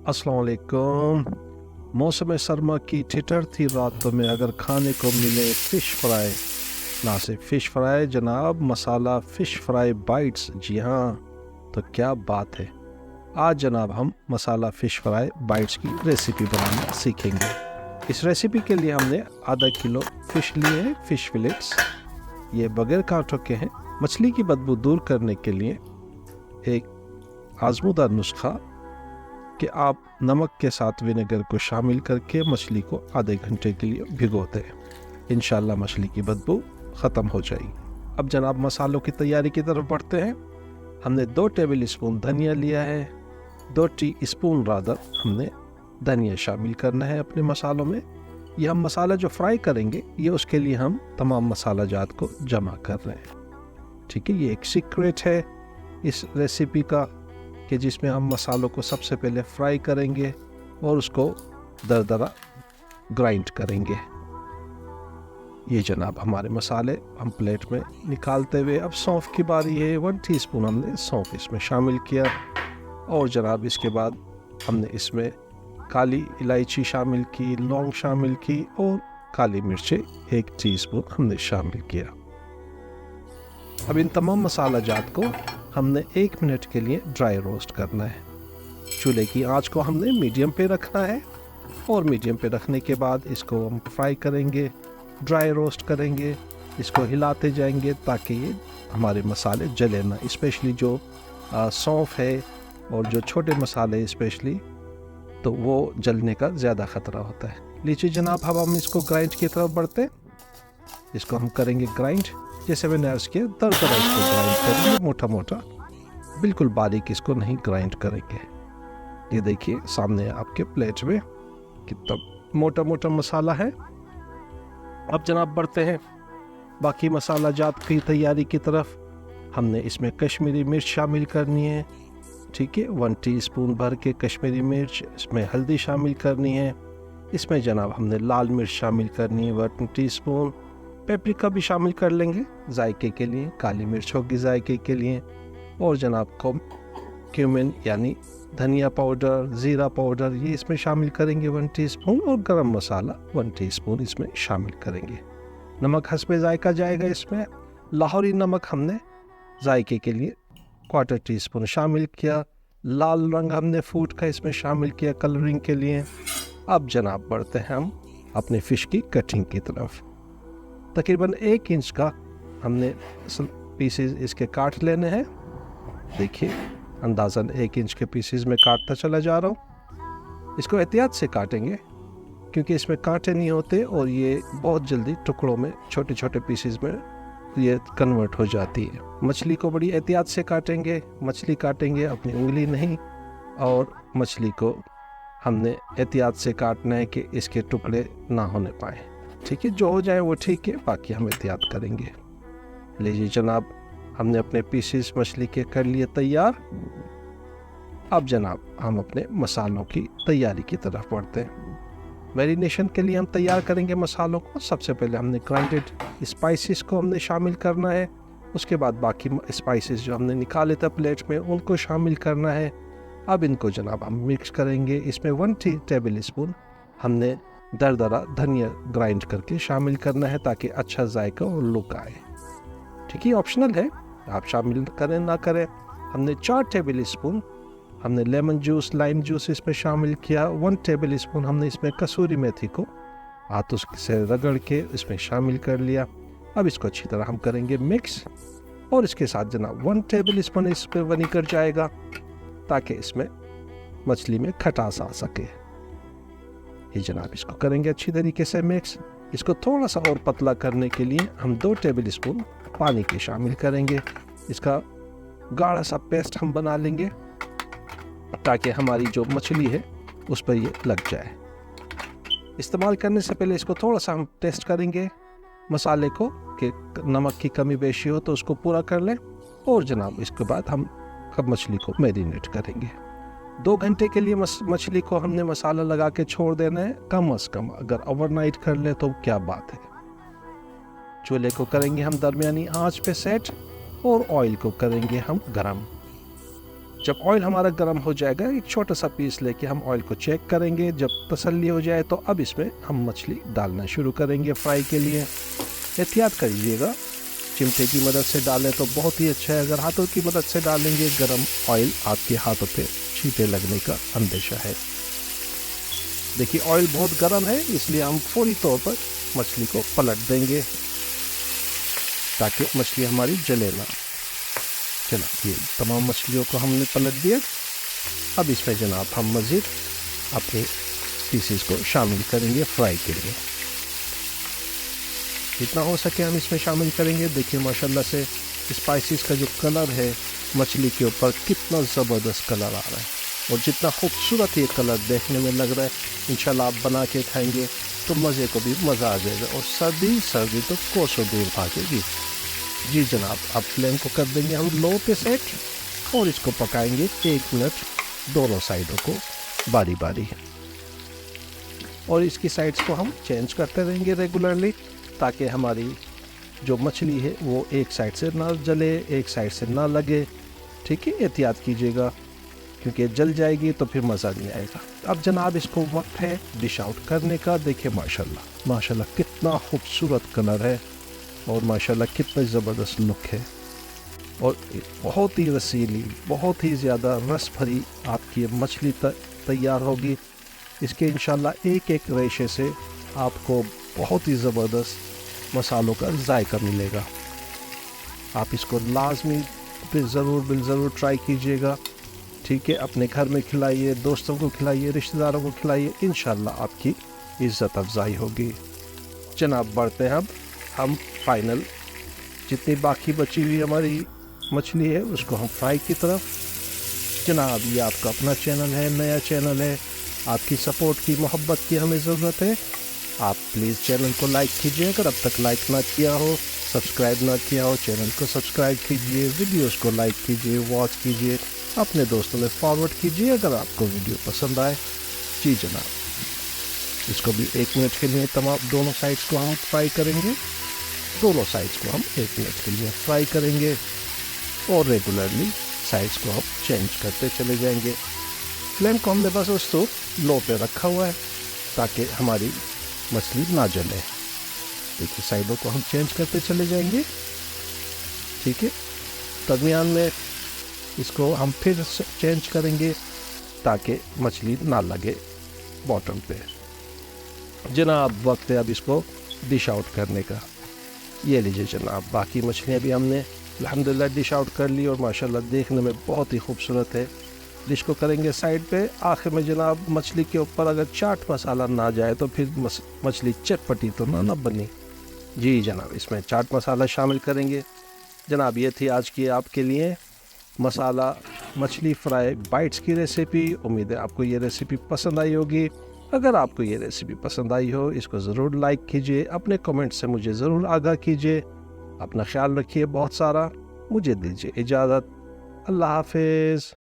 अस्सलाम वालेकुम। मौसम सरमा की ठिठुरती रातों में अगर खाने को मिले फ़िश फ्राई, ना सिर्फ फ़िश फ्राई जनाब, मसाला फ़िश फ्राई बाइट्स, जी हाँ, तो क्या बात है। आज जनाब हम मसाला फ़िश फ्राई बाइट्स की रेसिपी बनाना सीखेंगे। इस रेसिपी के लिए हमने आधा किलो फ़िश लिए हैं, फ़िश फिलेट्स। ये बगैर कांटों के हैं। मछली की बदबू दूर करने के लिए एक आजमूदा नुस्खा कि आप नमक के साथ विनेगर को शामिल करके मछली को आधे घंटे के लिए भिगो दें। इंशाल्लाह मछली की बदबू ख़त्म हो जाएगी। अब जनाब मसालों की तैयारी की तरफ बढ़ते हैं। हमने 2 टेबल स्पून धनिया लिया है, 2 टी स्पून रादर हमने धनिया शामिल करना है अपने मसालों में। ये हम मसाला जो फ्राई करेंगे, ये उसके लिए हम तमाम मसाला जात को जमा कर रहे हैं। ठीक है, ये एक सीक्रेट है इस रेसिपी का कि जिसमें हम मसालों को सबसे पहले फ्राई करेंगे और उसको दरदरा ग्राइंड करेंगे। ये जनाब हमारे मसाले हम प्लेट में निकालते हुए अब सौंफ की बारी है। 1 टीस्पून हमने सौंफ इसमें शामिल किया और जनाब इसके बाद हमने इसमें काली इलायची शामिल की, लौंग शामिल की और काली मिर्चें 1 टीस्पून हमने शामिल किया। अब इन तमाम मसाला जात को हमने 1 मिनट के लिए ड्राई रोस्ट करना है। चूल्हे की आंच को हमने मीडियम पे रखना है और मीडियम पे रखने के बाद इसको हम फ्राई करेंगे, ड्राई रोस्ट करेंगे। इसको हिलाते जाएंगे ताकि ये हमारे मसाले जले ना, स्पेशली जो सौंफ है और जो छोटे मसाले स्पेशली, तो वो जलने का ज़्यादा ख़तरा होता है। लीजिए जनाब, अब हम इसको ग्राइंड की तरफ बढ़ते। इसको हम करेंगे ग्राइंड, जैसे मैंने अर्ज़ किया, दरदरा इसको ग्राइंड करेंगे, मोटा मोटा, बिल्कुल बारीक इसको नहीं ग्राइंड करेंगे। ये देखिए सामने आपके प्लेट में कितना मोटा मोटा मसाला है। अब जनाब बढ़ते हैं बाकी मसाला जात की तैयारी की तरफ। हमने इसमें कश्मीरी मिर्च शामिल करनी है। ठीक है, 1 टीस्पून भर के कश्मीरी मिर्च, इसमें हल्दी शामिल करनी है। इसमें जनाब हमने लाल मिर्च शामिल करनी है 1 टीस्पून। पेपरिका भी शामिल कर लेंगे जायके के लिए, काली मिर्च होगी जायके के लिए। और जनाब क्यूमिन यानी धनिया पाउडर, ज़ीरा पाउडर, ये इसमें शामिल करेंगे 1 टीस्पून और गरम मसाला 1 टीस्पून इसमें शामिल करेंगे। नमक हस्बे जायका जाएगा इसमें। लाहौरी नमक हमने जायके के लिए 1/4 टीस्पून शामिल किया। लाल रंग हमने फूड का इसमें शामिल किया कलरिंग के लिए। अब जनाब बढ़ते हैं हम अपने फ़िश की कटिंग की तरफ। तकरीबन 1 इंच का हमने पीसेस इसके काट लेने हैं। देखिए अंदाज़न 1 इंच के पीसेस में काटता चला जा रहा हूँ। इसको एहतियात से काटेंगे क्योंकि इसमें कांटे नहीं होते और ये बहुत जल्दी टुकड़ों में, छोटे छोटे पीसेस में ये कन्वर्ट हो जाती है। मछली को बड़ी एहतियात से काटेंगे। मछली काटेंगे अपनी उंगली नहीं, और मछली को हमने एहतियात से काटना है कि इसके टुकड़े ना होने पाए। ठीक है, जो हो जाए वो ठीक है, बाकी हम एहतियात करेंगे। लीजिए जनाब, हमने अपने पीसेस मछली के कर लिए तैयार। अब जनाब हम अपने मसालों की तैयारी की तरफ बढ़ते हैं। मैरिनेशन के लिए हम तैयार करेंगे मसालों को। सबसे पहले हमने ग्राइंडेड स्पाइसेस को हमने शामिल करना है। उसके बाद बाकी स्पाइसेस जो हमने निकाले थे प्लेट में, उनको शामिल करना है। अब इनको जनाब हम मिक्स करेंगे। इसमें 1 टेबल स्पून हमने दरदरा धनिया ग्राइंड करके शामिल करना है ताकि अच्छा जायका और लुक आए। ठीक है, ऑप्शनल है, आप शामिल करें ना करें। हमने 4 टेबल स्पून हमने लेमन जूस, लाइम जूस इसमें शामिल किया। 1 टेबल स्पून हमने इसमें कसूरी मेथी को हाथों से रगड़ के इसमें शामिल कर लिया। अब इसको अच्छी तरह हम करेंगे मिक्स, और इसके साथ जनाब 1 टेबल स्पून इस पर विनेगर जाएगा ताकि इसमें मछली में खटास आ सके। ये जनाब इसको करेंगे अच्छी तरीके से मिक्स। इसको थोड़ा सा और पतला करने के लिए हम 2 टेबल स्पून पानी के शामिल करेंगे। इसका गाढ़ा सा पेस्ट हम बना लेंगे ताकि हमारी जो मछली है उस पर ये लग जाए। इस्तेमाल करने से पहले इसको थोड़ा सा हम टेस्ट करेंगे मसाले को कि नमक की कमी बेशी हो तो उसको पूरा कर लें। और जनाब इसके बाद हम अब मछली को मैरिनेट करेंगे। 2 घंटे के लिए मछली को हमने मसाला लगा के छोड़ देना है कम से कम। अगर ओवरनाइट कर ले तो क्या बात है। चूल्हे को करेंगे हम दरमियानी आंच पे सेट और ऑयल को करेंगे हम गरम। जब ऑयल हमारा गर्म हो जाएगा एक छोटा सा पीस लेके हम ऑयल को चेक करेंगे। जब तसल्ली हो जाए तो अब इसमें हम मछली डालना शुरू करेंगे फ्राई के लिए। एहतियात करिएगा, चिमटे की मदद से डालें तो बहुत ही अच्छा है। अगर हाथों की मदद से डालेंगे गर्म ऑयल आपके हाथों पे छींटे लगने का अंदेशा है। देखिए ऑयल बहुत गर्म है, इसलिए हम फौरी तौर पर मछली को पलट देंगे ताकि मछली हमारी जले ना। चला, ये तमाम मछलियों को हमने पलट दिया। अब इसमें जनाब हम मज़ीद अपने पीसेस को शामिल करेंगे फ्राई के लिए। जितना हो सके हम इसमें शामिल करेंगे। देखिए माशाल्लाह से स्पाइसेस का जो कलर है मछली के ऊपर कितना ज़बरदस्त कलर आ रहा है, और जितना खूबसूरत ये कलर देखने में लग रहा है, इंशाल्लाह आप बना के खाएंगे तो मज़े को भी मज़ा आ जाएगा। और सर्दी तो कोसों दूर भागेगी। जी जनाब, अब फ्लेम को कर देंगे हम लो पे सेट और इसको पकाएंगे 1 मिनट दोनों साइडों को बारी बारी। और इसकी साइड्स को हम चेंज करते रहेंगे रेगुलरली ताकि हमारी जो मछली है वो एक साइड से ना जले, एक साइड से ना लगे। ठीक है, एहतियात कीजिएगा क्योंकि जल जाएगी तो फिर मज़ा नहीं आएगा। अब जनाब इसको वक्त है डिश आउट करने का। देखिए माशाल्लाह माशाल्लाह कितना खूबसूरत कलर है और माशाल्लाह कितना ज़बरदस्त लुक है, और बहुत ही रसीली, बहुत ही ज़्यादा रस भरी आपकी मछली तैयार होगी। इसके इंशाल्लाह एक एक रेशे से आपको बहुत ही ज़बरदस्त मसालों का जायका मिलेगा। आप इसको लाजमी फिर ज़रूर ट्राई कीजिएगा। ठीक है, अपने घर में खिलाइए, दोस्तों को खिलाइए, रिश्तेदारों को खिलाइए, इंशाल्लाह आपकी इज़्ज़त अफजाई होगी। जनाब बढ़ते हैं अब हम फाइनल जितनी बाकी बची हुई हमारी मछली है उसको हम फ्राई की तरफ। जनाब ये आपका अपना चैनल है, नया चैनल है, आपकी सपोर्ट की, मोहब्बत की हमें ज़रूरत है। आप प्लीज़ चैनल को लाइक कीजिए, अगर अब तक लाइक ना किया हो, सब्सक्राइब ना किया हो, चैनल को सब्सक्राइब कीजिए, वीडियोस को लाइक कीजिए, वॉच कीजिए, अपने दोस्तों में फॉरवर्ड कीजिए अगर आपको वीडियो पसंद आए। जी जनाब, इसको भी 1 मिनट के लिए तमाम दोनों साइड्स को हम फ्राई करेंगे। दोनों साइड्स को हम 1 मिनट के लिए फ्राई करेंगे और रेगुलरली साइड्स को हम चेंज करते चले जाएंगे। फ्लेम को हमने बस दोस्तों लो पे रखा हुआ है ताकि हमारी मछली ना जले। देखिए साइडों को हम चेंज करते चले जाएंगे। ठीक है, दरमियान में इसको हम फिर चेंज करेंगे ताकि मछली ना लगे बॉटम पे। जनाब वक्त है अब इसको डिश आउट करने का। ये लीजिए जनाब, बाकी मछलियाँ भी हमने अल्हम्दुलिल्लाह डिश आउट कर ली और माशाल्लाह देखने में बहुत ही खूबसूरत है। डिश को करेंगे साइड पे। आखिर में जनाब मछली के ऊपर अगर चाट मसाला ना जाए तो फिर मछली चटपटी तो ना बनी। जी जनाब, इसमें चाट मसाला शामिल करेंगे। जनाब ये थी आज की आपके लिए मसाला मछली फ्राई बाइट्स की रेसिपी। उम्मीद है आपको ये रेसिपी पसंद आई होगी। अगर आपको ये रेसिपी पसंद आई हो इसको ज़रूर लाइक कीजिए, अपने कमेंट से मुझे ज़रूर आगाह कीजिए। अपना ख्याल रखिए बहुत सारा। मुझे दीजिए इजाज़त। अल्लाह हाफिज़।